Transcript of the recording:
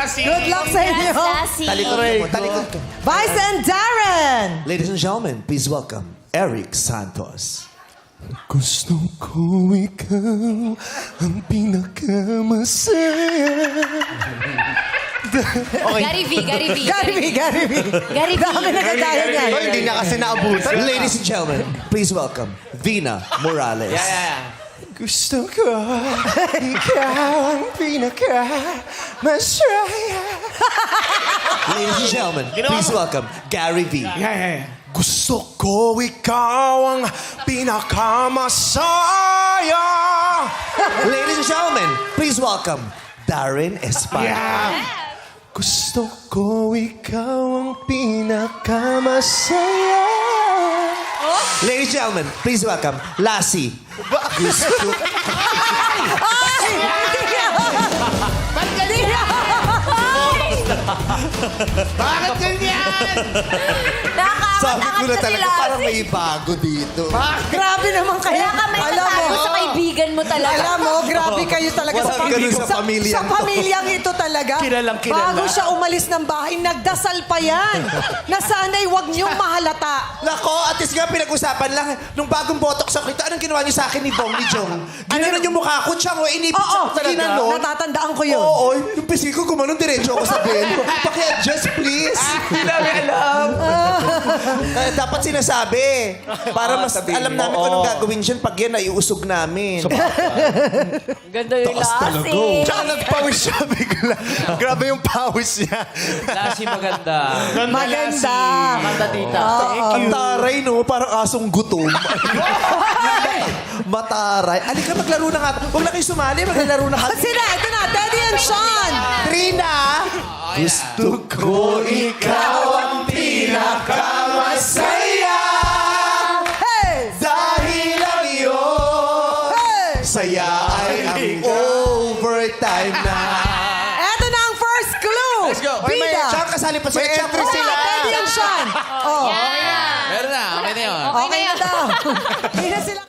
Lassie. Good luck sa inyo. Talikod mo, talikod ka. Vice and Darren. Ladies and gentlemen, please welcome Eric Santos. Gusto ko ikaw ang pinakamasaya. Gary V. Gary B. Gary V. Dami nagagaya niya. Oh, hindi niya kasi naabutan. Ladies and gentlemen, please welcome Vina Morales. Gusto ko ikaw ang pinakamasaya. Ladies and gentlemen, please welcome Gary V. Gusto ko ikaw ang pinakamasaya. Ladies and gentlemen, please welcome Darren Espada. Gusto ko ikaw ang pinakamasaya. Ladies and gentlemen, please welcome Lassie. Gusto Bakit ganyan? Sabi ko na Nakakatakot talaga, sila. parang may bago dito. Grabe naman kayo. Kaya ka may Alam mo, tatago sa kaibigan mo talaga. alam mo, grabe kayo talaga Walang ganun sa pamilyang sa to. pamilyang ito talaga. Kilalang kilala. Bago siya umalis ng bahay, nagdasal pa yan. Na sana'y huwag niyong mahalata. Nako, at least nga pinag-usapan lang. Nung bagong botox ako ito, anong ginawa niyo sa akin ni Bong ni Jong? Ginanon yung mukha ko, Chang, o inipit Oo, siya talaga. natatandaan ko yun. Oo, yung pisik ko gumanon diretso ako sa belo. Paki-adjust, please. Hindi namin alam. Dapat sinasabi. Para mas alam namin kung anong gagawin dyan pag yan naiusog namin. Ganda yung Lassie. Tsaka nagpawis siya bigla. Grabe yung pawis niya. Lassie maganda. Maganda. Maganda, tita. Ang taray, no? Parang asong gutom. Mataray. Alika, maglaro na nga. Huwag na kayo sumali. Maglalaro na kami. Sina, ito na, Teddy and Sean. Trina! Gusto ko ikaw ang pinakamasaya. Hey! Dahil ang iyong Hey! saya ay ang overtime na. Eto na ang first clue. Let's go. Bida. Tsaka kasali pa sila. May Tsaka entry sila. Teddy and Sean. Oh. Yeah. Meron na. Okay na yun. Okay na daw. Hindi na sila.